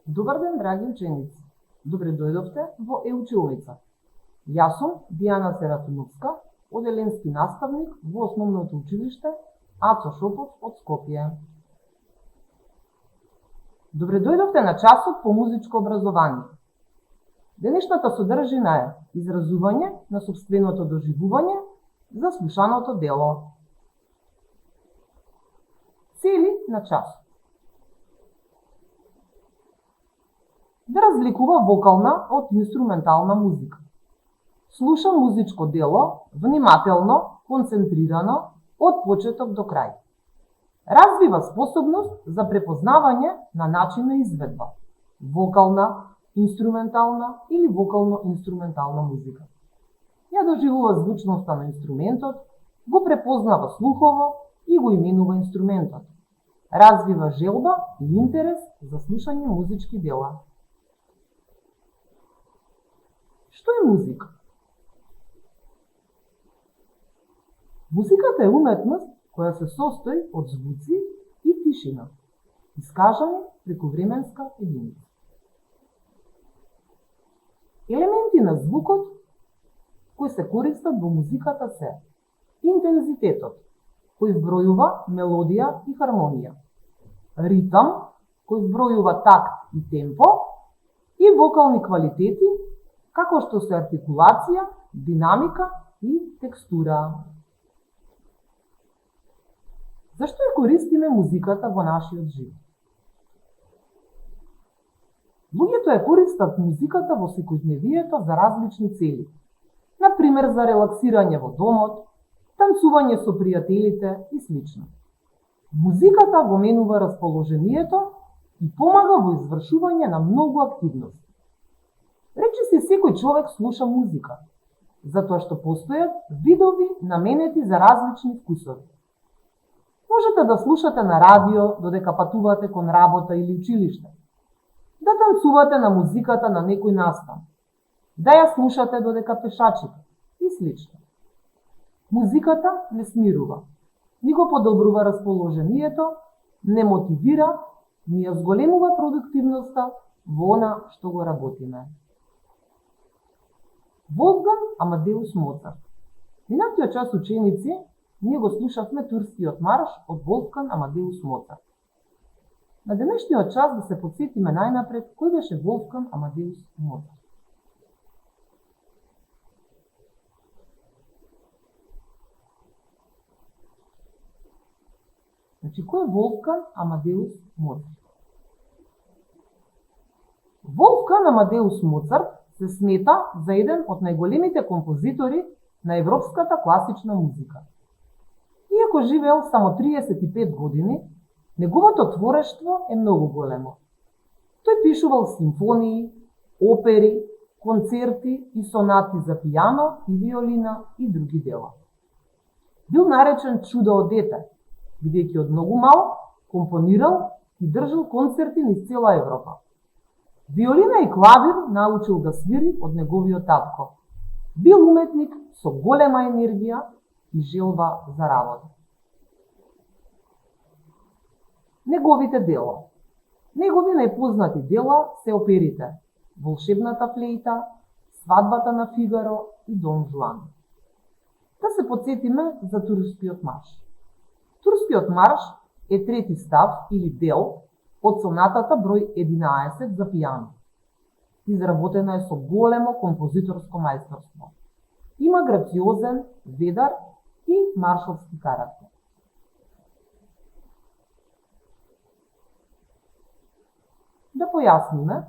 Добар ден, драги ученици! Добре дојдовте во Е-училница. Јас сум Дијана Серафимовска, оделенски наставник во основното училиште Ацо Шопов од Скопје. Добре дојдовте на часот по музичко образование. Денешната содржина е изразување на сопственото доживување за слушаното дело. Цели на часот. Да разликува вокална од инструментална музика. Слуша музичко дело внимателно, концентрирано, од почеток до крај. Развива способност за препознавање на начин на изведба, вокална, инструментална или вокално-инструментална музика. Ја доживува звучноста на инструментот, го препознава слухово и го именува инструментот. Развива желба и интерес за слушање музички дела. Што е музика? Музиката е уметност која се состои од звуци и тишина, искажани преку временска единица. Елементи на звукот кои се користат во музиката се интензитетот, кој збројува мелодија и хармонија, ритам, кој збројува такт и темпо, и вокални квалитети, како што се артикулација, динамика и текстура. Зашто ја користиме музиката во нашиот живот? Луѓето ја користат музиката во секојдневието за различни цели. Например, за релаксирање во домот, танцување со пријателите и слично. Музиката го менува расположението и помага во извршување на многу активности. Речиси секој човек слуша музика, затоа што постојат видови наменети за различни вкусови. Можете да слушате на радио додека патувате кон работа или училиште, да танцувате на музиката на некој настан, да ја слушате додека пешачите и слично. Музиката не смирува, ни го подобрува расположението, не мотивира, ни ја зголемува продуктивноста во она што го работиме. Волфганг Амадеус Моцарт. Минатиот час, ученици, ние го слушавме турскиот марш од Волфганг Амадеус Моцарт. На денешниот час да се потсетиме најнапред кој беше Волфганг Амадеус Моцарт. Значи, кој е Волфганг Амадеус Моцарт? Волфганг Амадеус Моцарт се смета за еден од најголемите композитори на европската класична музика. Иако живеел само 35 години, неговото творештво е многу големо. Тој пишувал симфонии, опери, концерти и сонати за пијано и виолина и други дела. Бил наречен чудо од дете, бидејќи од многу мал компонирал и држал концерти низ цела Европа. Виолина и клавир научил да свири од неговиот татко. Бил уметник со голема енергија и желба за работа. Неговите дела. Негови најпознати дела се оперите Волшебната флејта, Свадбата на Фигаро и Дон Жуан. Да се потсетиме за Турскиот марш. Турскиот марш е трети став или дел од сонатата број 11 за пијано. Изработена е со големо композиторско мајсторство. Има грациозен, ведар и маршалски карактер. Да појасниме,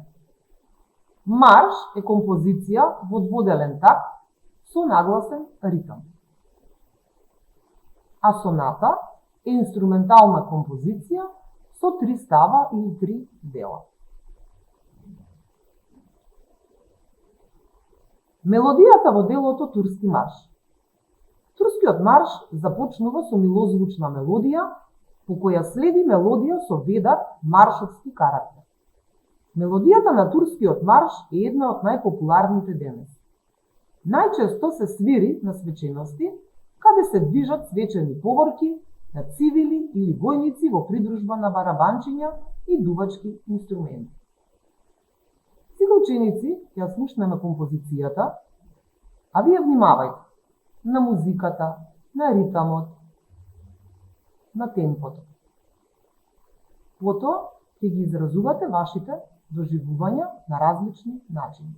марш е композиција во дводелен такт со нагласен ритам. А соната е инструментална композиција со 3 става или 3 дела. Мелодијата во делото Турски марш. Турскиот марш започнува со милозвучна мелодија, по која следи мелодија со ведар маршовски карактер. Мелодијата на Турскиот марш е една од најпопуларните денес. Најчесто се свири на свечености, каде се движат свечени поворки на цивили или војници во придружба на барабанчиња и дувачки инструменти. Сега ученици ќе слушнеме композицијата, а вие внимавајте на музиката, на ритамот, на темпото. Потоа ќе ги изразувате вашите доживувања на различни начини.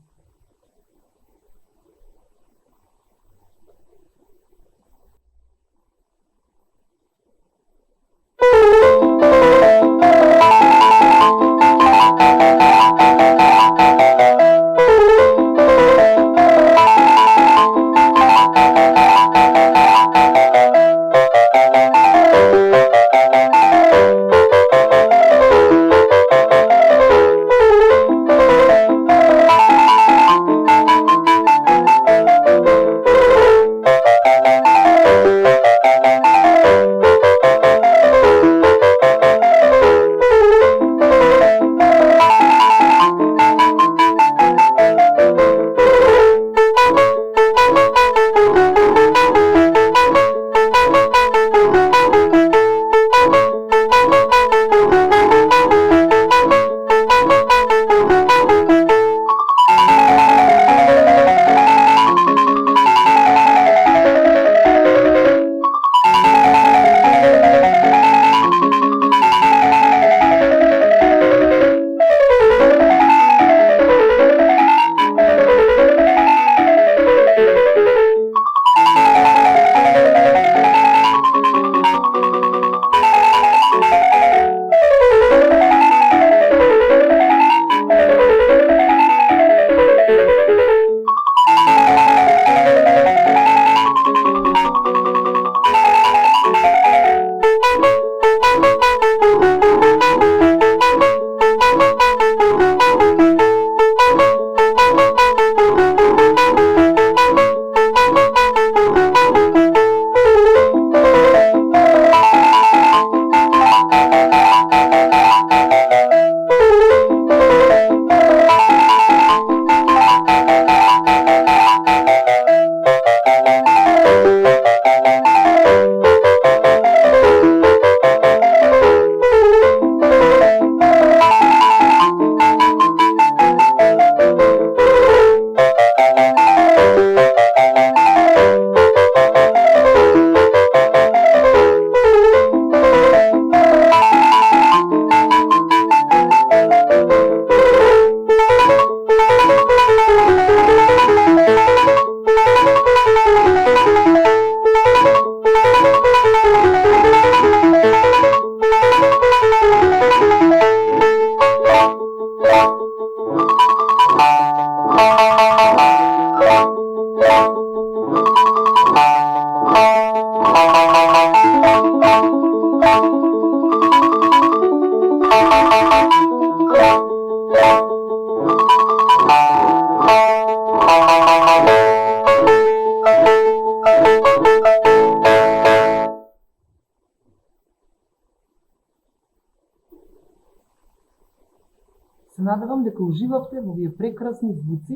Се надевам дека уживавте во овие прекрасни звуци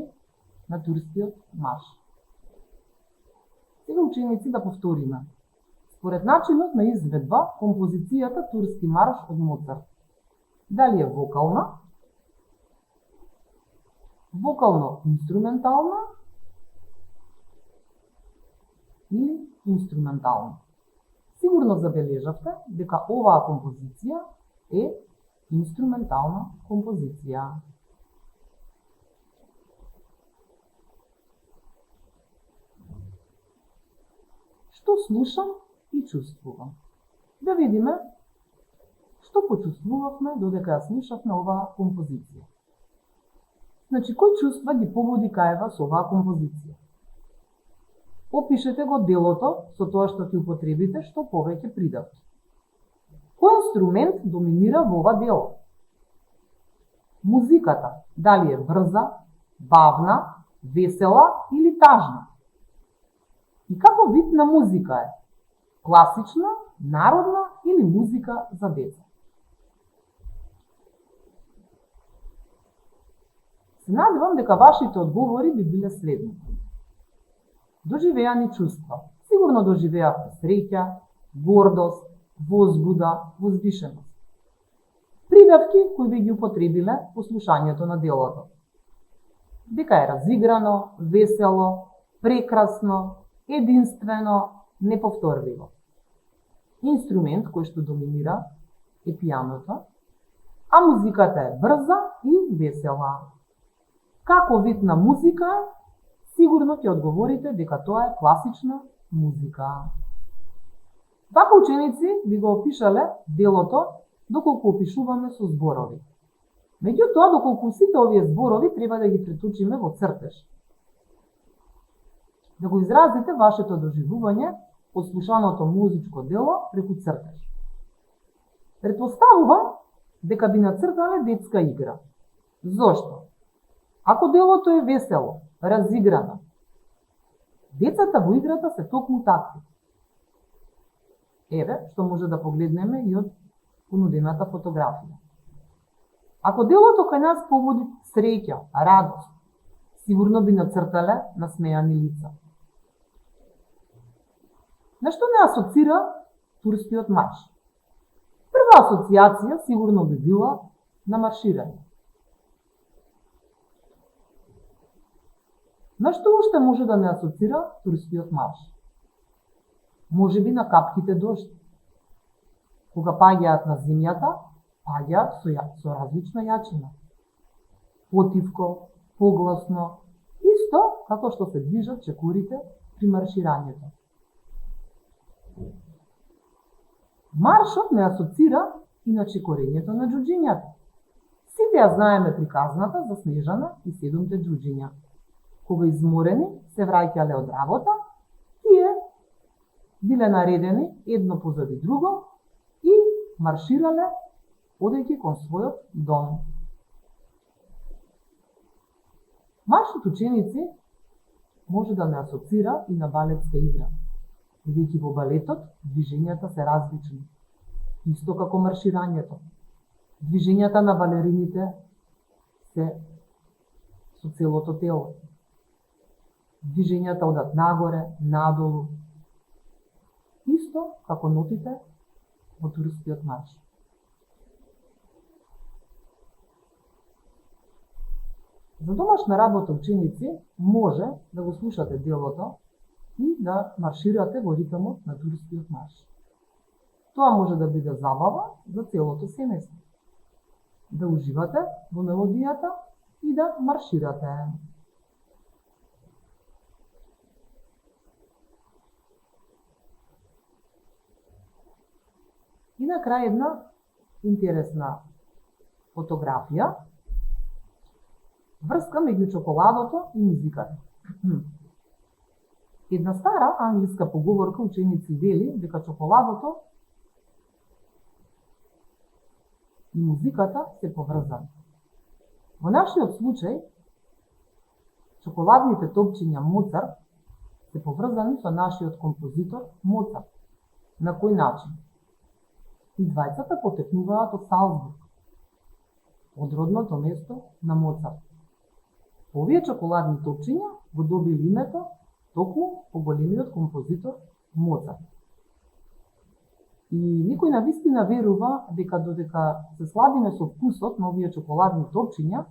на турскиот марш. Сега ученици да повториме. Според начинот на изведба, композицијата Турски марш од Моцарт, дали е вокална, вокално-инструментална или инструментална. Сигурно забележавте дека оваа композиција е инструментална композиција. Што слушам и чувствувам? Да видиме што почувствувавме додека ја слушавме оваа композиција. Значи, кој чувства ги поводи кај вас оваа композиција? Опишете го делото со тоа што ќе употребите, што повеќе придавки. Кој инструмент доминира во ова дело? Музиката, дали е брза, бавна, весела или тажна? И како вид на музика е? Класична, народна или музика за деца? Се надевам дека вашите одговори би биле следните. Доживеани чувства. Сигурно доживеавте среќа, гордост, возбуда, возвишеност. Придавки кои би ги употребиле по слушањето на делото. дека е разиграно, весело, прекрасно, единствено, неповторливо. Инструмент кој што доминира е пијаното, а музиката е брза и весела. Како вид на музика, сигурно ќе одговорите дека тоа е класична музика. Вака ученици би го опишале делото доколку опишуваме со зборови. Меѓутоа, доколку сите овие зборови треба да ги претучиме во цртеж. Да го изразите вашето доживување од слушаното музичко дело преку цртеж. Претпоставувам дека би нацртале детска игра. Зошто? Ако делото е весело, разиграно, децата во играта се токму такви. Еве, што може да погледнеме и од понудената фотографија. Ако делото кај нас побуди среќа, радост, сигурно би нацртале насмејани лица. На што не асоцира турскиот марш? Прва асоциација сигурно би била на марширање. На што уште може да не асоцира турскиот марш? Може би на капките дожд. Кога паѓаат на земјата, паѓаат со различна јачина. Потивко, погласно, исто како што се движат чекорите при марширањето. Маршот не асоцира и на чекорењето на џуџињата. Сите ја знаеме приказната за Снежана и 7 џуџиња. Кога изморени се враќале од работа, тие биле наредени едно позади друго и марширале одејќи кон својот дом. Маршот ученици може да не асоцира и на балетска игра, бидејќи во балетот движењата се различни, исто како марширањето. Движењата на балерините се со целото тело. Движењата одат нагоре, надолу, исто како нотите во турскиот марш. За домашна работа ученици може да го слушате делото и да марширате во ритмот на турскиот марш. Тоа може да биде забава за целото семејство. Да уживате во мелодијата и да марширате. И на крај една интересна фотографија, врска меѓу чоколадото и музиката. Една стара англиска поговорка ученици вели дека чоколадото и музиката се поврзани. Во нашиот случај, чоколадните топчиња Моцарт се поврзани со нашиот композитор Моцарт. На кој начин? И двајцата потекнуваат од Салцбург, од родното место на Моцарт. Овие чоколадни топчиња го добили името токму по големиот композитор Моцарт. И никој на вистина верува дека додека се сладиме со вкусот на овие чоколадни топчиња,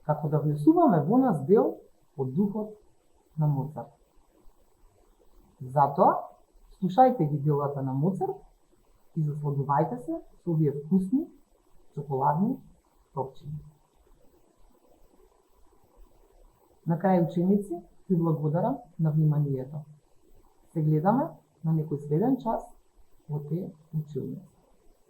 како да внесуваме во нас дел од духот на Моцарт. Затоа, слушајте ги делата на Моцарт и засладувајте се со овие вкусни чоколадни топчиња. На крај, ученици, ви благодарам на вниманието. Се гледаме на некој следен час во те училници.